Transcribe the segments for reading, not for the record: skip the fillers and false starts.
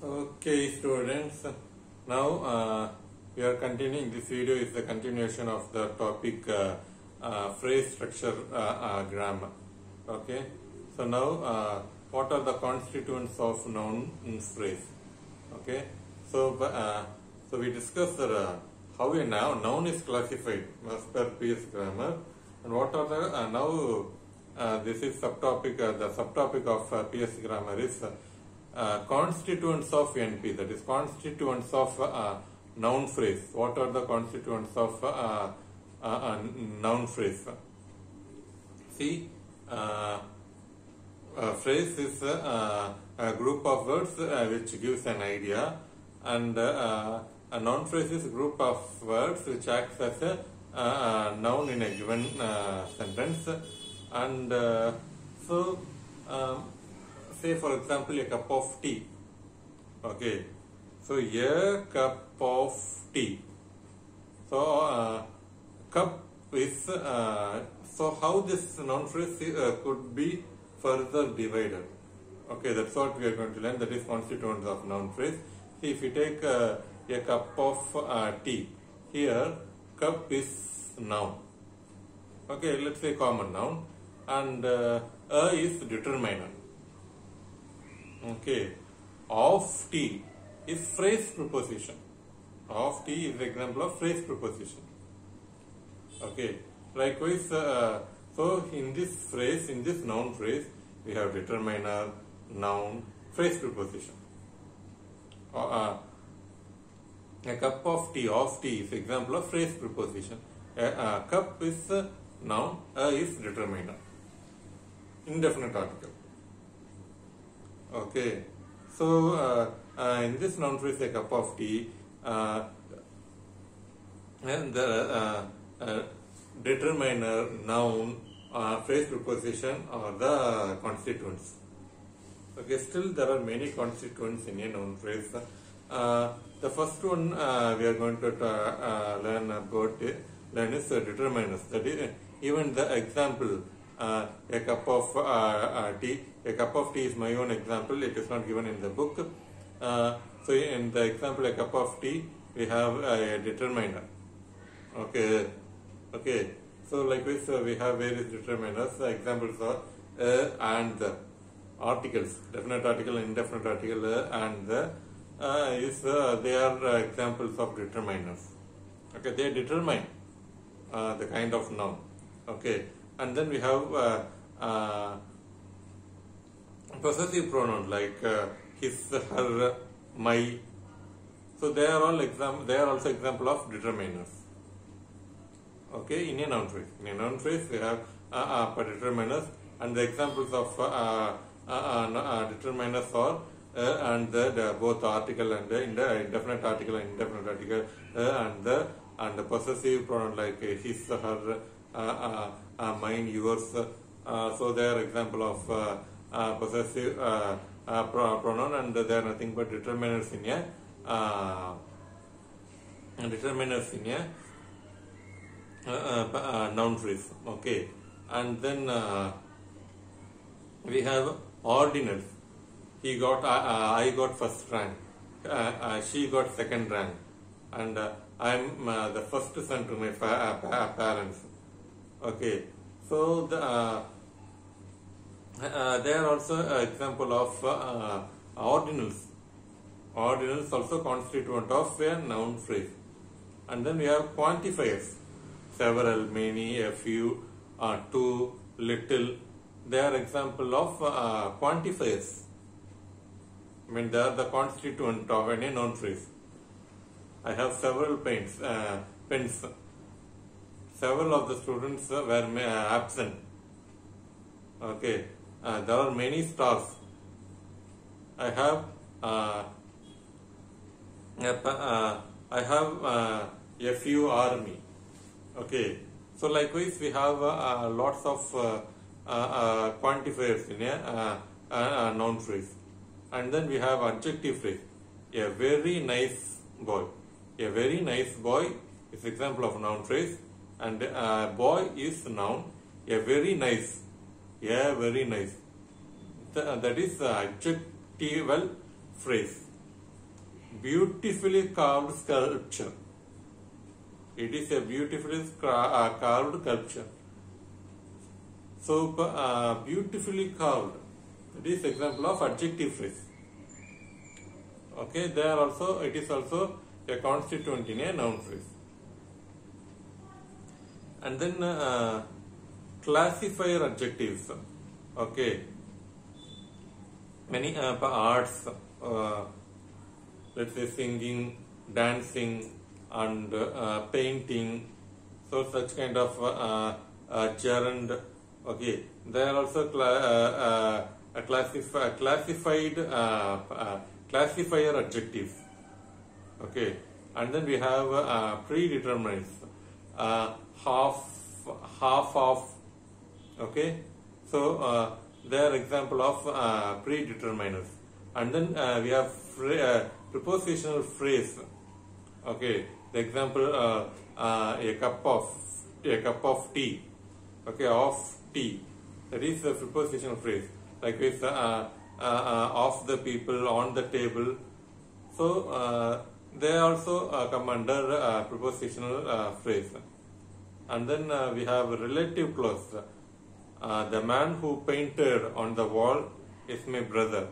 Okay, students. Now we are continuing. This video is the continuation of the topic phrase structure grammar. Okay. So now, what are the constituents of noun in phrase? Okay. So we discussed how a noun is classified as per PS grammar, and what are the now this is subtopic. The subtopic of PS grammar is constituents of NP, that is constituents of noun phrase. What are the constituents of noun phrase? See, phrase is a group of words which gives an idea, and a noun phrase is a group of words which acts as a noun in a given sentence. And say for example a cup of tea. Okay, so a cup of tea. So cup is so how this noun phrase could be further divided. Okay, that's what we are going to learn. That is constituents of noun phrase. See, if you take a cup of tea, here cup is noun. Okay, let's say common noun, and a is determiner. Okay, of tea is phrase preposition. Of tea is the example of phrase preposition. Okay, likewise, so in this phrase, in this noun phrase, we have determiner, noun, phrase preposition. A cup of tea is example of phrase preposition. A cup is noun, a is determiner. Indefinite article. Okay, so in this noun phrase, a cup of tea, and the determiner, noun, phrase preposition are the constituents. Okay, still there are many constituents in a noun phrase. The first one we are going to learn is determiners. That is, even the example, a cup of tea. A cup of tea is my own example. It is not given in the book. So in the example, a cup of tea, we have a determiner. Okay. Okay. So likewise, we have various determiners. The examples are and the articles, definite article, indefinite article, and the they are examples of determiners. Okay, they determine the kind of noun. Okay, and then we have possessive pronoun like his, her, my. So they are all they are also example of determiners. Okay, in a noun phrase. In a noun phrase, we have determiners, and the examples of determiners are and the both article and the indefinite article and indefinite article, and the possessive pronoun like his, her, mine, yours. So they are example of possessive pronoun, and they are nothing but determiners in a noun phrase. Okay, and then we have ordinals. He got, I got first rank, she got second rank, and I am the first son to my parents. Okay, so they are also example of ordinals. Ordinals also constituent of a noun phrase. And then we have quantifiers. Several, many, a few, too, little. They are example of quantifiers. I mean, they are the constituent of any noun phrase. I have several pens. Several of the students were absent. Okay, there are many stars. I have a few army. Okay, so likewise we have lots of quantifiers in a noun phrase. And then we have adjective phrase. A very nice boy. A very nice boy is example of noun phrase, and boy is noun. A very nice. A very nice. That is adjectival phrase. beautifully carved sculpture. It is a beautifully carved sculpture. So, beautifully carved. It is example of adjective phrase. Okay, there also it is also a constituent in a noun phrase. And then classifier adjectives. Okay, many arts, let's say singing, dancing, and painting. So such kind of gerund. Okay, they are also classified classifier adjectives. Okay, and then we have predetermined, half of. Okay, so they are example of predeterminers. And then we have prepositional phrase. Okay, the example a cup of tea. Okay, of tea. That is the prepositional phrase. Like with of the people, on the table. So they also come under prepositional phrase. And then we have relative clause. The man who painted on the wall is my brother.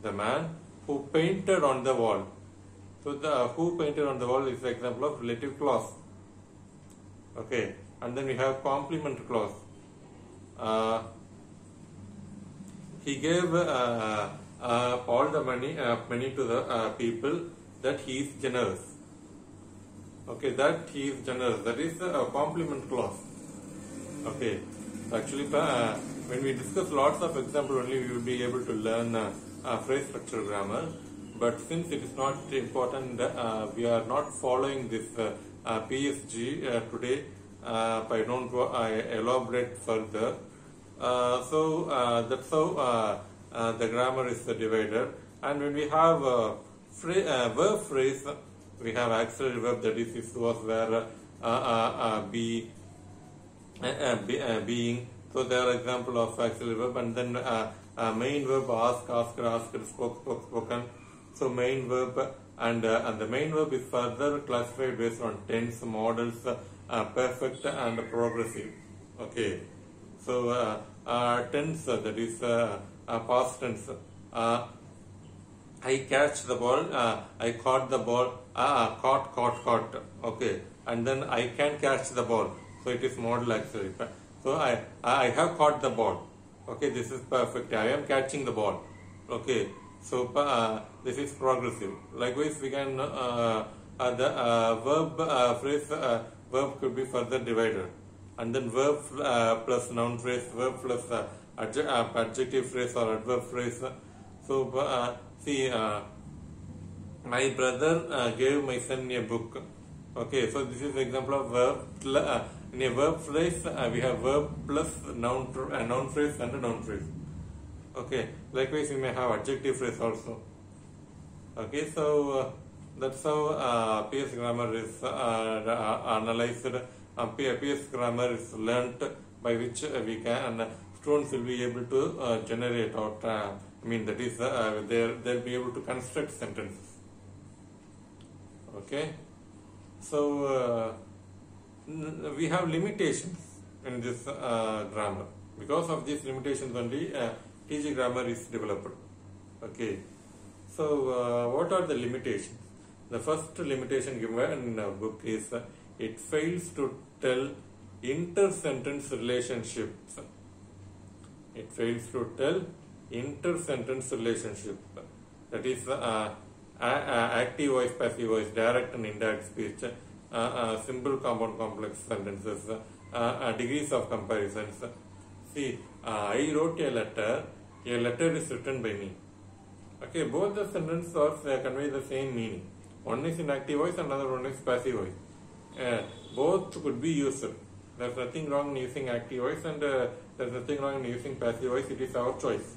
The man who painted on the wall. So the who painted on the wall is the example of relative clause. Okay, and then we have complement clause. He gave all the money to the people, that he is generous. Okay, that he is generous. That is a complement clause. Okay, actually, when we discuss lots of examples, only we will be able to learn phrase structure grammar. But since it is not important, we are not following this PSG today. I don't elaborate further. So that's how the grammar is divided. And when we have verb phrase, we have auxiliary verb, that is was, where, be, being. So there are example of auxiliary verb. And then main verb, ask, asked, spoken. So main verb, and the main verb is further classified based on tense, modals, perfect and progressive. Okay, so tense, that is past tense. I catch the ball, I caught the ball, caught. Okay, and then I can catch the ball. So it is modal auxiliary. So I have caught the ball. Okay, this is perfect. I am catching the ball. Okay. So this is progressive. Likewise, we can the verb phrase, verb could be further divided, and then verb plus noun phrase, verb plus adjective phrase or adverb phrase. So see, my brother gave my son a book. Okay, so this is example of verb. In a verb phrase, we have verb plus noun phrase and a noun phrase. Okay, likewise we may have adjective phrase also. Okay, so that's how PS grammar is analyzed. PS grammar is learnt, by which we can, students will be able to generate out, that is, they'll be able to construct sentences. Okay, so we have limitations in this grammar. Because of these limitations only, TG grammar is developed. Okay, so what are the limitations? The first limitation given in the book is it fails to tell inter-sentence relationships. It fails to tell inter-sentence relationship. That is active voice, passive voice, direct and indirect speech, simple, compound, complex sentences, degrees of comparisons. See, I wrote a letter is written by me. Okay, both the sentences convey the same meaning. One is in active voice, another one is passive voice. Both could be used. There's nothing wrong in using active voice, and there's nothing wrong in using passive voice. It is our choice.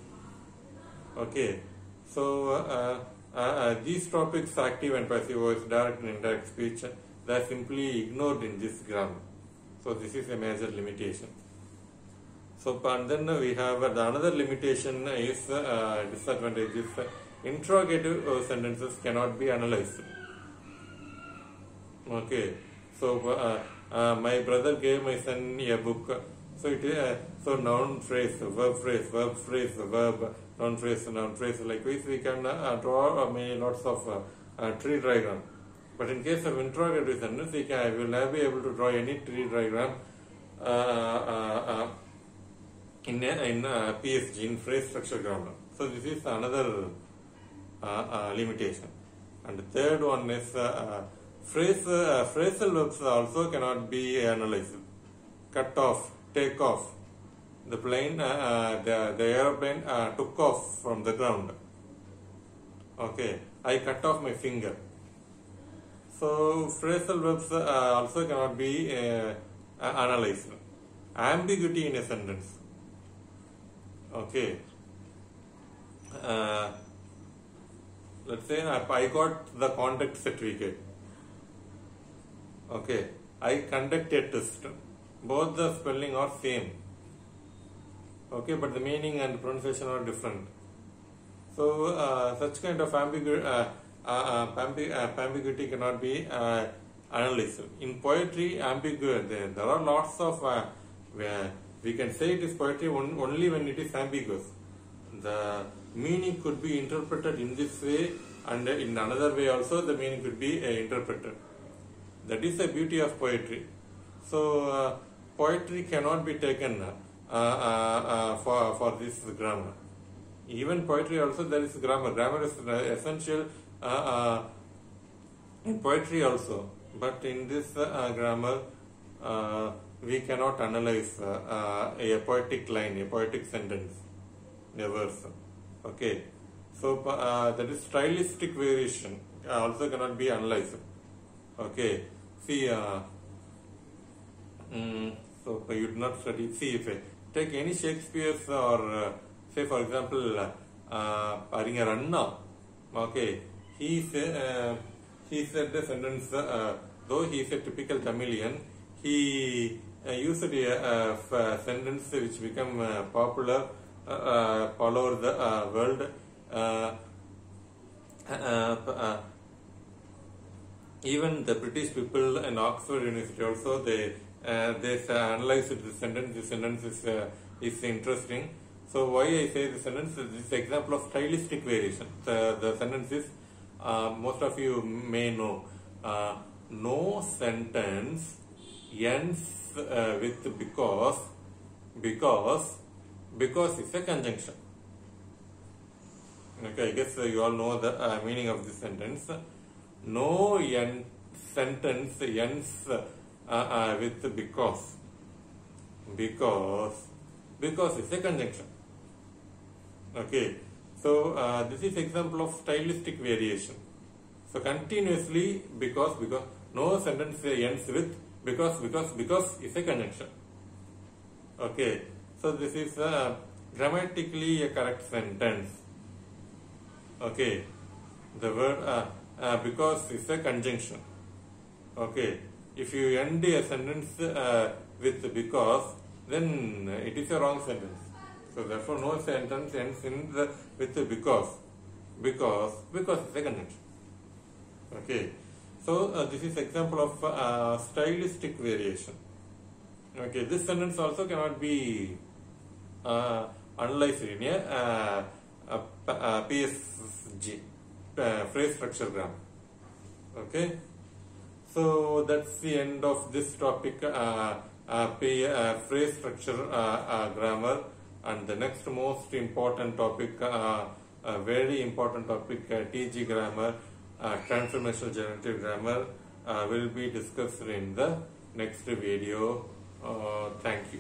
Okay, so these topics, active and passive voice, direct and indirect speech, they are simply ignored in this grammar. So this is a major limitation. So and then we have the another limitation is disadvantage is interrogative sentences cannot be analyzed. Okay, so my brother gave my son a book. So it is so noun phrase, verb phrase, verb phrase, verb, noun phrase, noun phrase. Likewise, we can draw many lots of tree diagram. But in case of interrogative sentence, I will never be able to draw any tree diagram in PSG, in phrase structure grammar. So this is another limitation. And the third one is phrasal verbs also cannot be analyzed. Cut off, take off. The plane, the aeroplane took off from the ground. Okay, I cut off my finger. So phrasal verbs also cannot be analyzed. Ambiguity in a sentence. Okay. Let's say I got the conduct certificate. Okay. I conduct a test. Both the spelling are same. Okay, but the meaning and pronunciation are different. So such kind of ambiguity cannot be analyzed. In poetry, there are lots of we can say it is poetry only when it is ambiguous. The meaning could be interpreted in this way, and in another way also the meaning could be interpreted. That is the beauty of poetry. So poetry cannot be taken for this grammar. Even poetry also there is grammar. Grammar is essential in poetry also. But in this grammar, we cannot analyze a poetic line, a poetic sentence, a verse. Okay. So that is stylistic variation also cannot be analyzed. Okay. See, so you do not study. See, if I take any Shakespeare's or say for example, Aringer Anna. Okay, he said the sentence. Though he is a typical Tamilian, he used a sentence which became popular all over the world. Even the British people in Oxford University also they analyzed the sentence. The sentence is interesting. So why I say the sentence? This is example of stylistic variation. The sentence is most of you may know. No sentence ends with because is a conjunction. Okay, I guess you all know the meaning of this sentence. No sentence ends with because is a conjunction. Okay, so this is example of stylistic variation. So continuously because no sentence ends with because is a conjunction. Okay, so this is grammatically a correct sentence. Okay, the word because is a conjunction. Okay, if you end a sentence with because, then it is a wrong sentence. So therefore, no sentence ends with because is a conjunction. Okay, so this is example of stylistic variation. Okay, this sentence also cannot be analyzed in a PSG, phrase structure grammar. Okay, so that's the end of this topic, phrase structure grammar. And the next most important topic, very important topic, TG grammar, transformational generative grammar, will be discussed in the next video. Thank you.